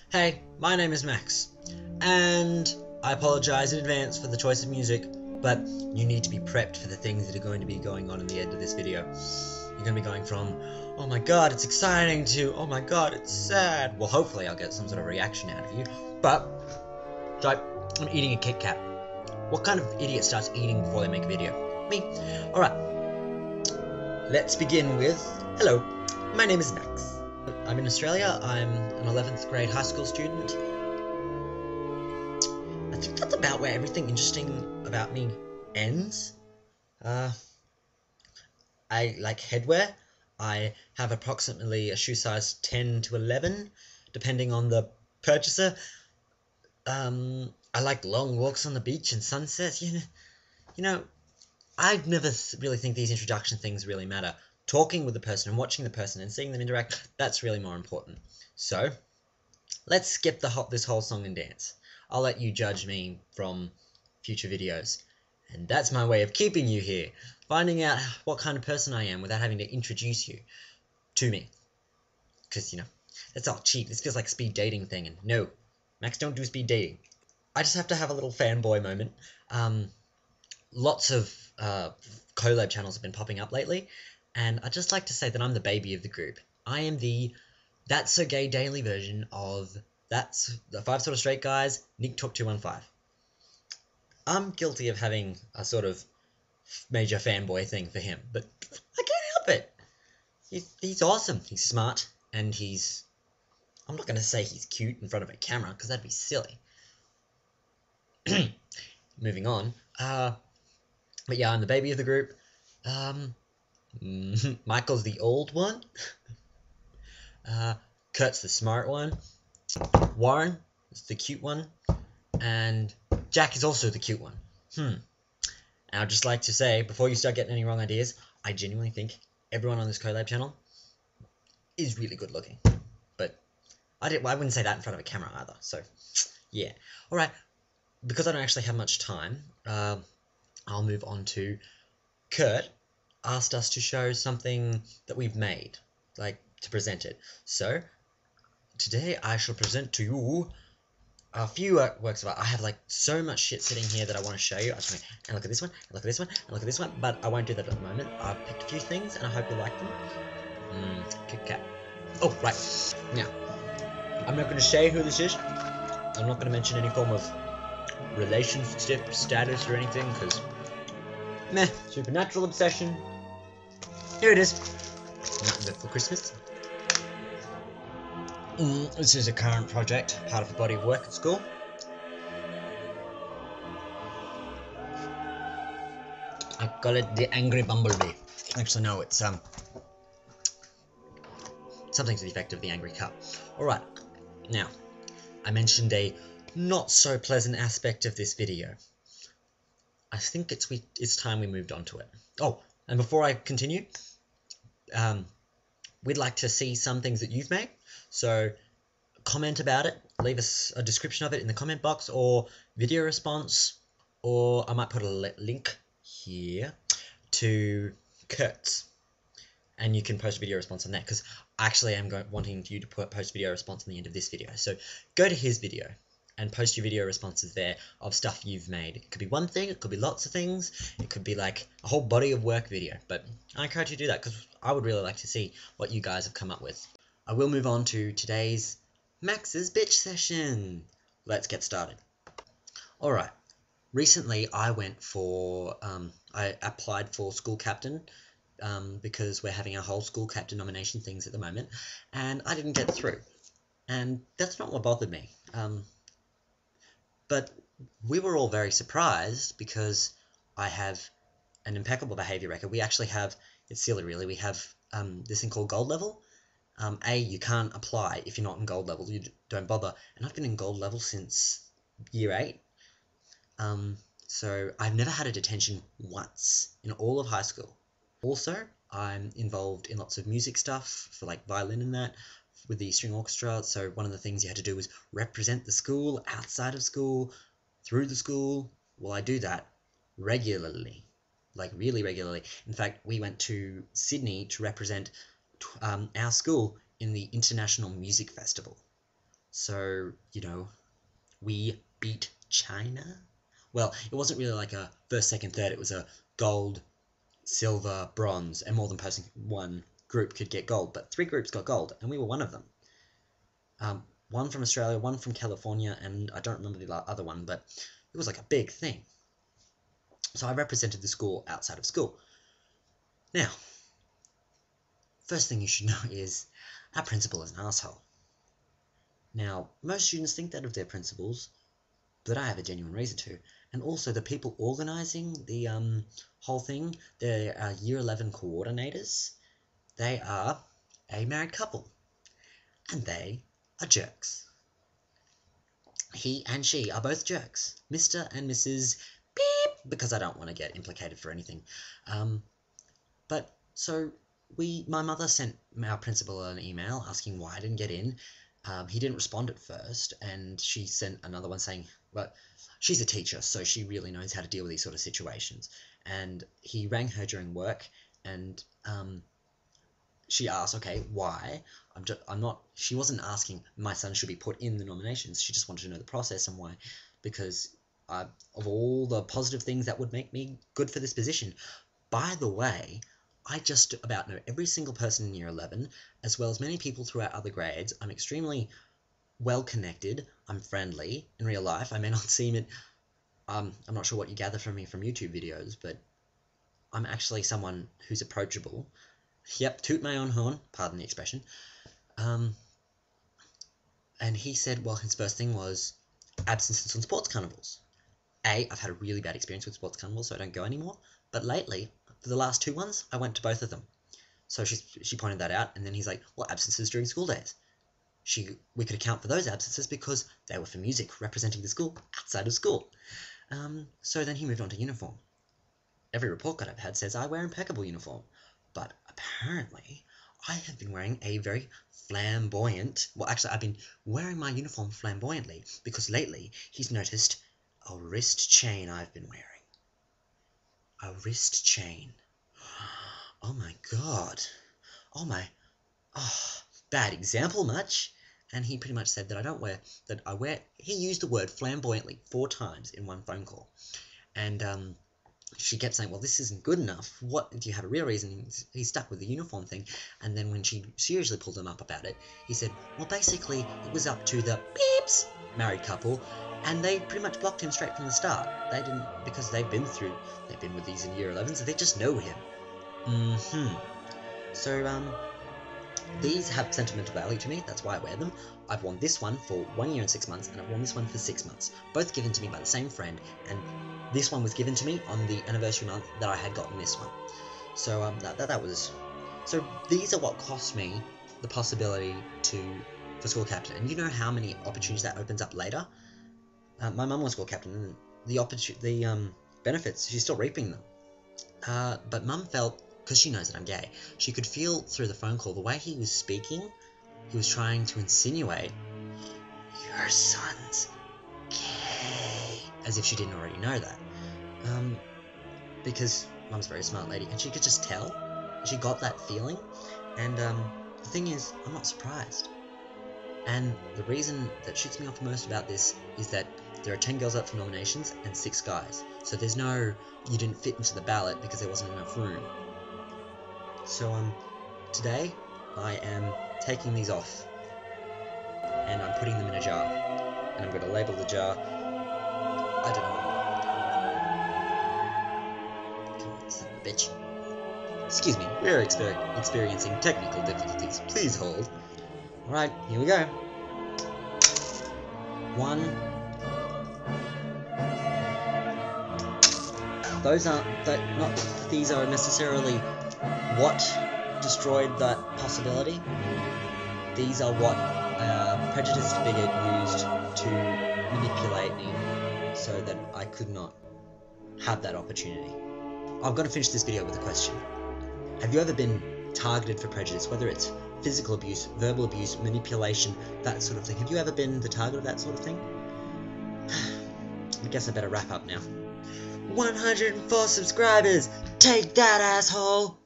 Hey, my name is Max, and I apologize in advance for the choice of music, but you need to be prepped for the things that are going to be going on in the end of this video. You're going to be going from, oh my god, it's exciting, to, oh my god, it's sad. Well, hopefully I'll get some sort of reaction out of you, but, so, I'm eating a Kit Kat. What kind of idiot starts eating before they make a video? Me. Alright, let's begin with, hello, my name is Max. I'm in Australia. I'm an 11th grade high school student. I think that's about where everything interesting about me ends. I like headwear. I have approximately a shoe size 10 to 11, depending on the purchaser. I like long walks on the beach and sunsets. You know, I never really think these introduction things really matter. Talking with the person and watching the person and seeing them interact, that's really more important. So, let's skip this whole song and dance. I'll let you judge me from future videos. And that's my way of keeping you here, finding out what kind of person I am without having to introduce you to me. Because, that's all cheap. This feels like a speed dating thing, and no, Max, don't do speed dating. I just have to have a little fanboy moment. Lots of collab channels have been popping up lately, and I'd just like to say that I'm the baby of the group. I am the That's So Gay Daily version of That's the 5 Sort of Straight Guys, Nick Talk 215. I'm guilty of having a sort of major fanboy thing for him, but I can't help it. He's awesome. He's smart, and I'm not going to say he's cute in front of a camera, because that'd be silly. Moving on. But yeah, I'm the baby of the group. Michael's the old one. Kurt's the smart one. Warren is the cute one. And Jack is also the cute one. And I'd just like to say, before you start getting any wrong ideas, I genuinely think everyone on this collab channel is really good looking. But I wouldn't say that in front of a camera either. So, yeah. Alright, because I don't actually have much time, I'll move on to Kurt asked us to show something that we've made, like to present it. So today I shall present to you a few works of art. I have like so much shit sitting here that I want to show you. And look at this one, and look at this one, and look at this one, but I won't do that at the moment. I've picked a few things and I hope you like them. Kit Kat. Oh, right. Now, I'm not going to say who this is. I'm not going to mention any form of relationship status or anything, because meh, supernatural obsession. Here it is. Nightmare Before Christmas. This is a current project, part of a body of work at school. I call it the Angry Bumblebee. Actually, no, it's something to the effect of the Angry Cup. Alright, now, I mentioned a not so pleasant aspect of this video. I think it's time we moved on to it. Oh, and before I continue, we'd like to see some things that you've made. So comment about it, leave us a description of it in the comment box, or video response, or I might put a link here to Kurt's, and you can post a video response on that, because I actually am wanting you to post video response on the end of this video. So go to his video and post your video responses there of stuff you've made. It could be one thing, it could be lots of things, it could be like a whole body of work video, but I encourage you to do that because I would really like to see what you guys have come up with. I will move on to today's Max's Bitch Session. Let's get started. Alright, recently I went for, I applied for school captain because we're having our whole school captain nomination things at the moment, and I didn't get through. And that's not what bothered me. But we were all very surprised because I have an impeccable behaviour record. We actually have, it's silly really, we have this thing called gold level. You can't apply if you're not in gold level, you don't bother. And I've been in gold level since year 8. So I've never had a detention once in all of high school. Also, I'm involved in lots of music stuff for like violin and that, with the string orchestra. So one of the things you had to do was represent the school, outside of school, through the school. Well, I do that regularly, like really regularly. In fact, we went to Sydney to represent our school in the International Music Festival. So, we beat China. Well, it wasn't really like a first, second, third. It was a gold, silver, bronze, and more than one group could get gold. But 3 groups got gold, and we were one of them. One from Australia, one from California, and I don't remember the other one, but it was like a big thing. So I represented the school outside of school. Now, first thing you should know is our principal is an asshole. Now, most students think that of their principals, but I have a genuine reason to. And also, the people organising the whole thing, they're Year 11 coordinators. They are a married couple, and they are jerks. He and she are both jerks, Mr. and Mrs. Beep, because I don't want to get implicated for anything. But so my mother sent our principal an email asking why I didn't get in. He didn't respond at first, and she sent another one saying, well, she's a teacher, so she really knows how to deal with these sort of situations. And he rang her during work, and she asked, okay, why? She wasn't asking my son should be put in the nominations. She just wanted to know the process and why, because of all the positive things that would make me good for this position. By the way, I just about know every single person in Year 11, as well as many people throughout other grades. I'm extremely well connected. I'm friendly in real life. I may not seem it. I'm not sure what you gather from me from YouTube videos, but I'm actually someone who's approachable. Yep, toot my own horn, pardon the expression. And he said, well, his first thing was absences on sports carnivals. I've had a really bad experience with sports carnivals, so I don't go anymore. But lately, for the last 2 ones, I went to both of them. So she pointed that out, and then he's like, well, absences during school days. We could account for those absences because they were for music, representing the school outside of school. So then he moved on to uniform. Every report card I've had says I wear impeccable uniform. But apparently, I have been wearing a very flamboyant... Well, actually, I've been wearing my uniform flamboyantly because lately he's noticed a wrist chain I've been wearing. A wrist chain. Oh my god. Bad example much. And he pretty much said that he used the word flamboyantly 4 times in one phone call. And she kept saying, well, this isn't good enough. What, do you have a real reason? He stuck with the uniform thing. And then when she seriously pulled him up about it, he said, well, basically, it was up to the Beeps married couple, and they pretty much blocked him straight from the start. They didn't, because they've been with these in Year 11, so they just know him. So, these have sentimental value to me, that's why I wear them. I've worn this one for 1 year and 6 months, and I've worn this one for 6 months. Both given to me by the same friend, and this one was given to me on the anniversary month that I had gotten this one. So that was... So these are what cost me the possibility for school captain. And you know how many opportunities that opens up later? My mum was school captain, and the benefits, she's still reaping them. But mum felt, because she knows that I'm gay, she could feel through the phone call the way he was speaking, he was trying to insinuate, your son's gay, as if she didn't already know that. Because mum's a very smart lady, and she could just tell. She got that feeling, and the thing is, I'm not surprised. And the reason that shoots me off most about this is that there are 10 girls up for nominations and 6 guys. So there's no, you didn't fit into the ballot because there wasn't enough room. So today I am taking these off, and I'm putting them in a jar, and I'm going to label the jar. I don't know what I'm going to do. Come on, son of a bitch. Excuse me, we're experiencing technical difficulties. Please hold. Alright, here we go. 1. These aren't necessarily what destroyed that possibility. These are what a prejudiced bigot used to manipulate me so that I could not have that opportunity. I'm going to finish this video with a question. Have you ever been targeted for prejudice, whether it's physical abuse, verbal abuse, manipulation, that sort of thing? Have you ever been the target of that sort of thing? I guess I better wrap up now. 104 subscribers! Take that, asshole!